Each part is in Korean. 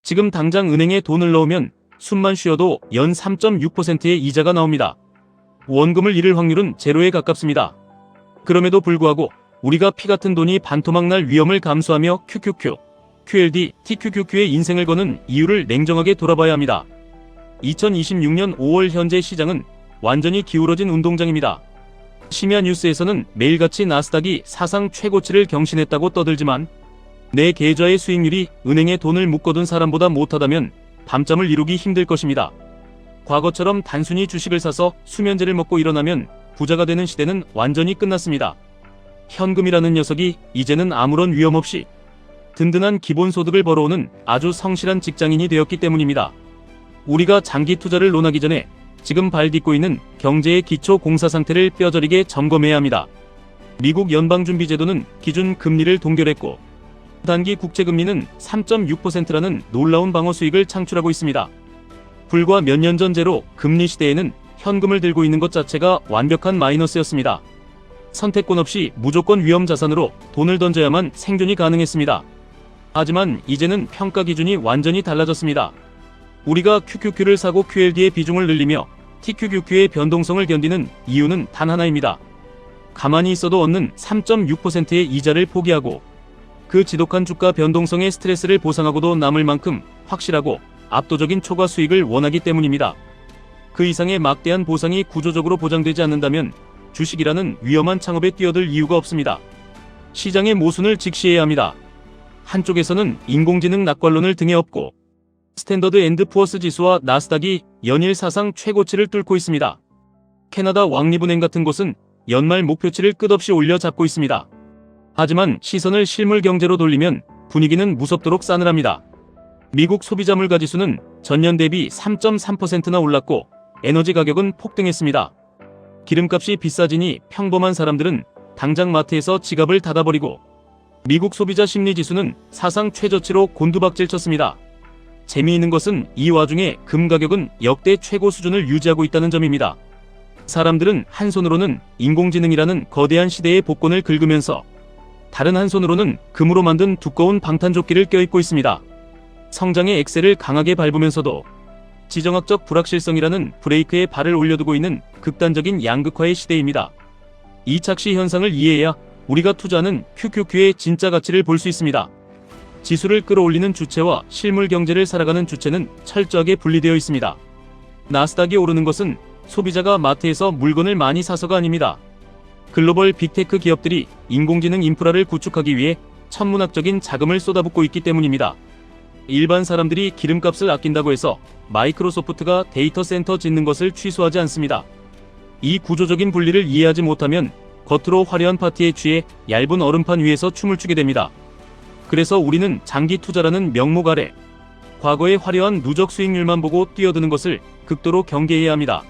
지금 당장 은행에 돈을 넣으면 숨만 쉬어도 연 3.6%의 이자가 나옵니다. 원금을 잃을 확률은 제로에 가깝습니다. 그럼에도 불구하고 우리가 피같은 돈이 반토막 날 위험을 감수하며 QQQ, QLD, TQQQ의 인생을 거는 이유를 냉정하게 돌아봐야 합니다. 2026년 5월 현재 시장은 완전히 기울어진 운동장입니다. 심야 뉴스에서는 매일같이 나스닥이 사상 최고치를 경신했다고 떠들지만 내 계좌의 수익률이 은행에 돈을 묶어둔 사람보다 못하다면 밤잠을 이루기 힘들 것입니다. 과거처럼 단순히 주식을 사서 수면제를 먹고 일어나면 부자가 되는 시대는 완전히 끝났습니다. 현금이라는 녀석이 이제는 아무런 위험 없이 든든한 기본소득을 벌어오는 아주 성실한 직장인이 되었기 때문입니다. 우리가 장기 투자를 논하기 전에 지금 발 딛고 있는 경제의 기초 공사 상태를 뼈저리게 점검해야 합니다. 미국 연방준비제도는 기준 금리를 동결했고 단기 국채금리는 3.6%라는 놀라운 방어 수익을 창출하고 있습니다. 불과 몇 년 전 제로 금리 시대에는 현금을 들고 있는 것 자체가 완벽한 마이너스였습니다. 선택권 없이 무조건 위험 자산으로 돈을 던져야만 생존이 가능했습니다. 하지만 이제는 평가 기준이 완전히 달라졌습니다. 우리가 QQQ를 사고 QLD의 비중을 늘리며 TQQQ의 변동성을 견디는 이유는 단 하나입니다. 가만히 있어도 얻는 3.6%의 이자를 포기하고 그 지독한 주가 변동성의 스트레스를 보상하고도 남을 만큼 확실하고 압도적인 초과 수익을 원하기 때문입니다. 그 이상의 막대한 보상이 구조적으로 보장되지 않는다면 주식이라는 위험한 창업에 뛰어들 이유가 없습니다. 시장의 모순을 직시해야 합니다. 한쪽에서는 인공지능 낙관론을 등에 업고 스탠더드 앤드 푸어스 지수와 나스닥이 연일 사상 최고치를 뚫고 있습니다. 캐나다 왕립은행 같은 곳은 연말 목표치를 끝없이 올려잡고 있습니다. 하지만 시선을 실물 경제로 돌리면 분위기는 무섭도록 싸늘합니다. 미국 소비자 물가 지수는 전년 대비 3.3%나 올랐고 에너지 가격은 폭등했습니다. 기름값이 비싸지니 평범한 사람들은 당장 마트에서 지갑을 닫아버리고 미국 소비자 심리 지수는 사상 최저치로 곤두박질 쳤습니다. 재미있는 것은 이 와중에 금 가격은 역대 최고 수준을 유지하고 있다는 점입니다. 사람들은 한 손으로는 인공지능이라는 거대한 시대의 복권을 긁으면서 다른 한 손으로는 금으로 만든 두꺼운 방탄조끼를 껴입고 있습니다. 성장의 엑셀을 강하게 밟으면서도 지정학적 불확실성이라는 브레이크에 발을 올려두고 있는 극단적인 양극화의 시대입니다. 이 착시 현상을 이해해야 우리가 투자하는 QQQ의 진짜 가치를 볼 수 있습니다. 지수를 끌어올리는 주체와 실물 경제를 살아가는 주체는 철저하게 분리되어 있습니다. 나스닥이 오르는 것은 소비자가 마트에서 물건을 많이 사서가 아닙니다. 글로벌 빅테크 기업들이 인공지능 인프라를 구축하기 위해 천문학적인 자금을 쏟아붓고 있기 때문입니다. 일반 사람들이 기름값을 아낀다고 해서 마이크로소프트가 데이터 센터 짓는 것을 취소하지 않습니다. 이 구조적인 분리를 이해하지 못하면 겉으로 화려한 파티에 취해 얇은 얼음판 위에서 춤을 추게 됩니다. 그래서 우리는 장기 투자라는 명목 아래 과거의 화려한 누적 수익률만 보고 뛰어드는 것을 극도로 경계해야 합니다.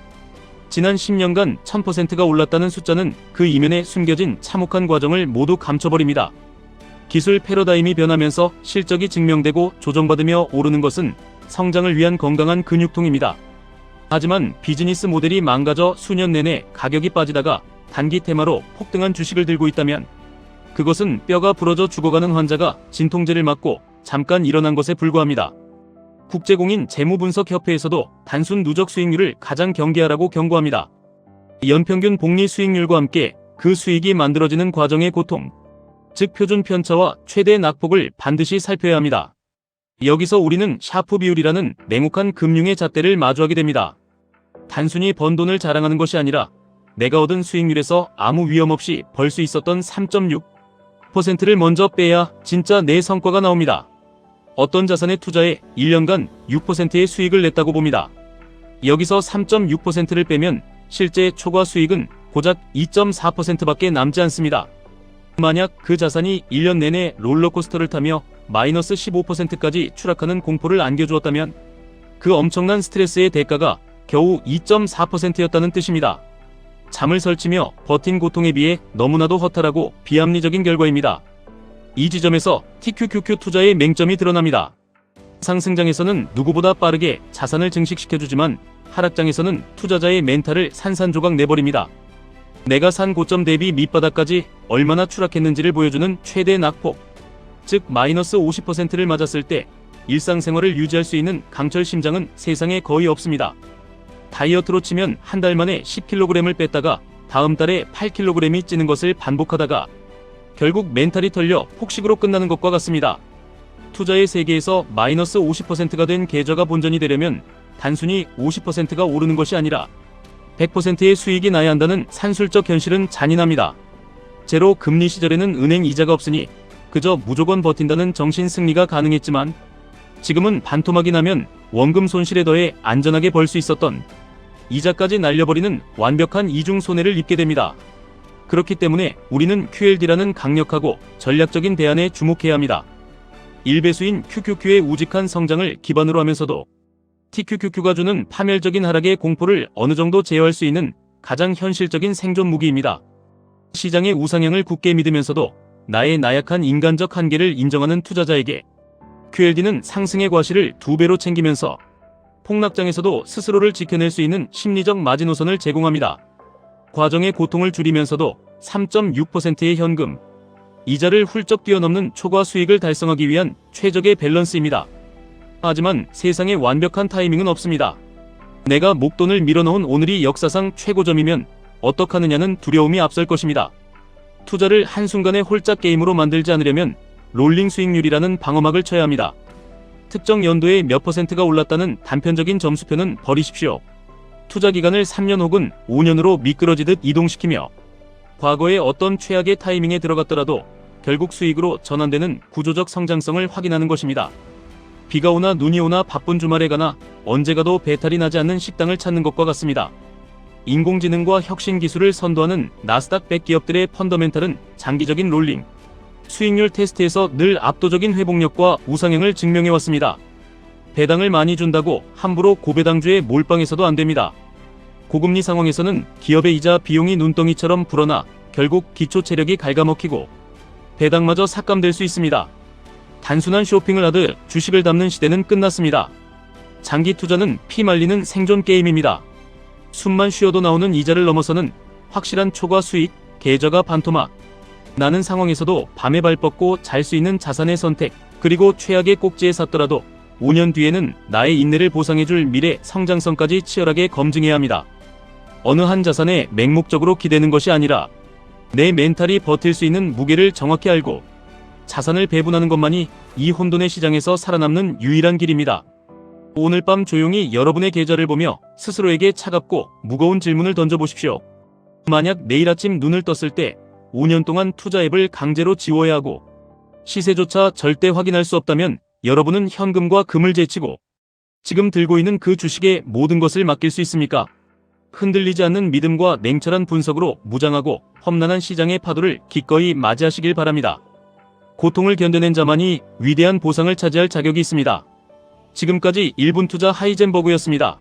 지난 10년간 1000%가 올랐다는 숫자는 그 이면에 숨겨진 참혹한 과정을 모두 감춰버립니다. 기술 패러다임이 변하면서 실적이 증명되고 조정받으며 오르는 것은 성장을 위한 건강한 근육통입니다. 하지만 비즈니스 모델이 망가져 수년 내내 가격이 빠지다가 단기 테마로 폭등한 주식을 들고 있다면 그것은 뼈가 부러져 죽어가는 환자가 진통제를 맞고 잠깐 일어난 것에 불과합니다. 국제공인 재무분석협회에서도 단순 누적 수익률을 가장 경계하라고 경고합니다. 연평균 복리 수익률과 함께 그 수익이 만들어지는 과정의 고통, 즉 표준 편차와 최대 낙폭을 반드시 살펴야 합니다. 여기서 우리는 샤프 비율이라는 냉혹한 금융의 잣대를 마주하게 됩니다. 단순히 번 돈을 자랑하는 것이 아니라 내가 얻은 수익률에서 아무 위험 없이 벌 수 있었던 3.6%를 먼저 빼야 진짜 내 성과가 나옵니다. 어떤 자산에 투자해 1년간 6%의 수익을 냈다고 봅니다. 여기서 3.6%를 빼면 실제 초과 수익은 고작 2.4%밖에 남지 않습니다. 만약 그 자산이 1년 내내 롤러코스터를 타며 마이너스 15%까지 추락하는 공포를 안겨주었다면 그 엄청난 스트레스의 대가가 겨우 2.4%였다는 뜻입니다. 잠을 설치며 버틴 고통에 비해 너무나도 허탈하고 비합리적인 결과입니다. 이 지점에서 TQQQ 투자의 맹점이 드러납니다. 상승장에서는 누구보다 빠르게 자산을 증식시켜주지만 하락장에서는 투자자의 멘탈을 산산조각 내버립니다. 내가 산 고점 대비 밑바닥까지 얼마나 추락했는지를 보여주는 최대 낙폭, 즉 마이너스 50%를 맞았을 때 일상생활을 유지할 수 있는 강철 심장은 세상에 거의 없습니다. 다이어트로 치면 한 달 만에 10kg을 뺐다가 다음 달에 8kg이 찌는 것을 반복하다가 결국 멘탈이 털려 폭식으로 끝나는 것과 같습니다. 투자의 세계에서 마이너스 50%가 된 계좌가 본전이 되려면 단순히 50%가 오르는 것이 아니라 100%의 수익이 나야 한다는 산술적 현실은 잔인합니다. 제로 금리 시절에는 은행 이자가 없으니 그저 무조건 버틴다는 정신 승리가 가능했지만 지금은 반토막이 나면 원금 손실에 더해 안전하게 벌 수 있었던 이자까지 날려버리는 완벽한 이중 손해를 입게 됩니다. 그렇기 때문에 우리는 QLD라는 강력하고 전략적인 대안에 주목해야 합니다. 1배수인 QQQ의 우직한 성장을 기반으로 하면서도 TQQQ가 주는 파멸적인 하락의 공포를 어느 정도 제어할 수 있는 가장 현실적인 생존 무기입니다. 시장의 우상향을 굳게 믿으면서도 나의 나약한 인간적 한계를 인정하는 투자자에게 QLD는 상승의 과실을 2배로 챙기면서 폭락장에서도 스스로를 지켜낼 수 있는 심리적 마지노선을 제공합니다. 과정의 고통을 줄이면서도 3.6%의 현금, 이자를 훌쩍 뛰어넘는 초과 수익을 달성하기 위한 최적의 밸런스입니다. 하지만 세상에 완벽한 타이밍은 없습니다. 내가 목돈을 밀어넣은 오늘이 역사상 최고점이면 어떡하느냐는 두려움이 앞설 것입니다. 투자를 한순간에 홀짝 게임으로 만들지 않으려면 롤링 수익률이라는 방어막을 쳐야 합니다. 특정 연도에 몇 %가 올랐다는 단편적인 점수표는 버리십시오. 투자 기간을 3년 혹은 5년으로 미끄러지듯 이동시키며 과거의 어떤 최악의 타이밍에 들어갔더라도 결국 수익으로 전환되는 구조적 성장성을 확인하는 것입니다. 비가 오나 눈이 오나 바쁜 주말에 가나 언제 가도 배탈이 나지 않는 식당을 찾는 것과 같습니다. 인공지능과 혁신 기술을 선도하는 나스닥 100 기업들의 펀더멘탈은 장기적인 롤링 수익률 테스트에서 늘 압도적인 회복력과 우상향을 증명해왔습니다. 배당을 많이 준다고 함부로 고배당주에 몰빵해서도 안됩니다. 고금리 상황에서는 기업의 이자 비용이 눈덩이처럼 불어나 결국 기초 체력이 갉아먹히고 배당마저 삭감될 수 있습니다. 단순한 쇼핑을 하듯 주식을 담는 시대는 끝났습니다. 장기 투자는 피 말리는 생존 게임입니다. 숨만 쉬어도 나오는 이자를 넘어서는 확실한 초과 수익, 계좌가 반토막 나는 상황에서도 밤에 발 뻗고 잘 수 있는 자산의 선택, 그리고 최악의 꼭지에 샀더라도 5년 뒤에는 나의 인내를 보상해줄 미래 성장성까지 치열하게 검증해야 합니다. 어느 한 자산에 맹목적으로 기대는 것이 아니라 내 멘탈이 버틸 수 있는 무게를 정확히 알고 자산을 배분하는 것만이 이 혼돈의 시장에서 살아남는 유일한 길입니다. 오늘 밤 조용히 여러분의 계좌를 보며 스스로에게 차갑고 무거운 질문을 던져보십시오. 만약 내일 아침 눈을 떴을 때 5년 동안 투자 앱을 강제로 지워야 하고 시세조차 절대 확인할 수 없다면 여러분은 현금과 금을 제치고 지금 들고 있는 그 주식에 모든 것을 맡길 수 있습니까? 흔들리지 않는 믿음과 냉철한 분석으로 무장하고 험난한 시장의 파도를 기꺼이 맞이하시길 바랍니다. 고통을 견뎌낸 자만이 위대한 보상을 차지할 자격이 있습니다. 지금까지 1분 투자 하이젠버그였습니다.